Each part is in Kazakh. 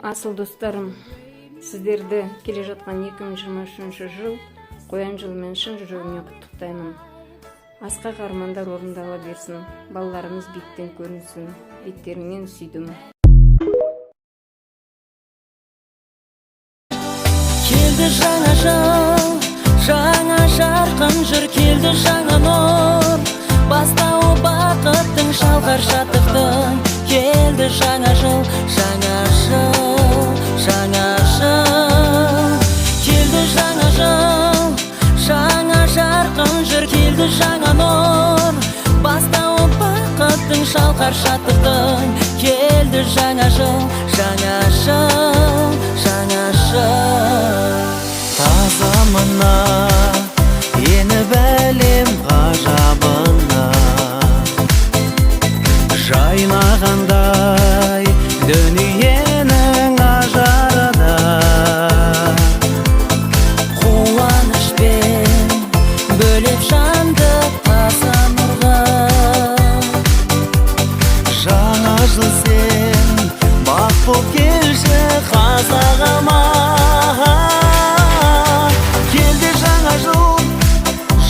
Асыл достарым, сіздерді келе жатқан 2023 жыл қоян жылымен шын жүрегіммен құттықтаймын. Асқақ армандар орындала берсін, балаларымыз биіктен көрінсін. Беттеріңнен сүйдім. Келді жаңа жыл, жаңа жарқын жүр, келді жаңа нұр, бастауы бақыттың, шалқар шаттықтың. Келді жаңа жыл, жаңа жыл, жаңа жыл. Келді жаңа жыл, жаңа жарқын жүр, келді жаңа нұр, бастауы бақыттың, шалқар шаттықтың. Келді жаңа жыл, жаңа жыл, жаңа жыл. Таза мына еніп әлем ғажабына, жайнағандай дүниенің ажарына. Қуанышпен бөлеп жанды таза нұрға. Жаңа жыл сен бақ боп келші қазағыма. Келді жаңа жыл,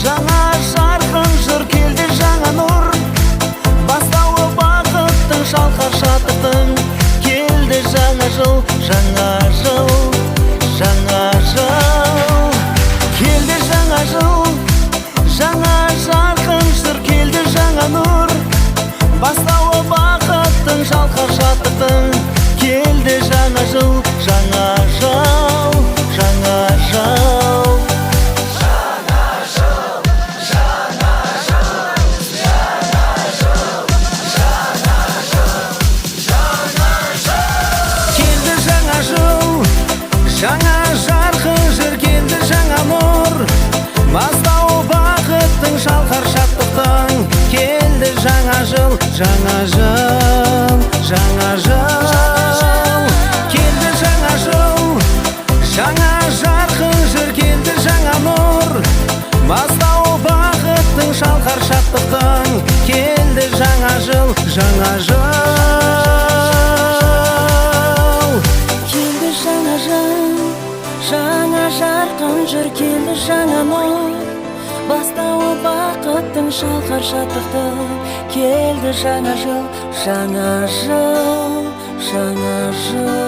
жаңа жарқын жүр, келді жаңа нұр, бастауы бақыттың, шалқар шаттықтың. Келді жаңа жыл, жаңа жыл, жаңа жыл. Келді жаңа жыл, жаңа жарқын жүр, келді жаңа нұр, бастауы бақыттың, шалқар шаттықтың. Келді жаңа жыл, жаңа жыл, жаңа жыл. Келді жаңа жыл, жаңа жарқын жүр, келді жаңа нұр, бастауы бақыттың, шалқар шаттықтың. Келді жаңа жыл, жаңа жыл, жаңа жыл. Келді жаңа жыл, жаңа жарқын жүр, келді жаңа нұр, бастауы бақыттың, шалқар шаттықтың. Келді жаңа жыл, жаңа жыл. Келді жаңа жыл, жаңа жарқын жүр, келді жаңа нұр, бастауы бақыттың, шалқар шаттықтың. Келді жаңа жыл, жаңа жыл, жаңа жыл.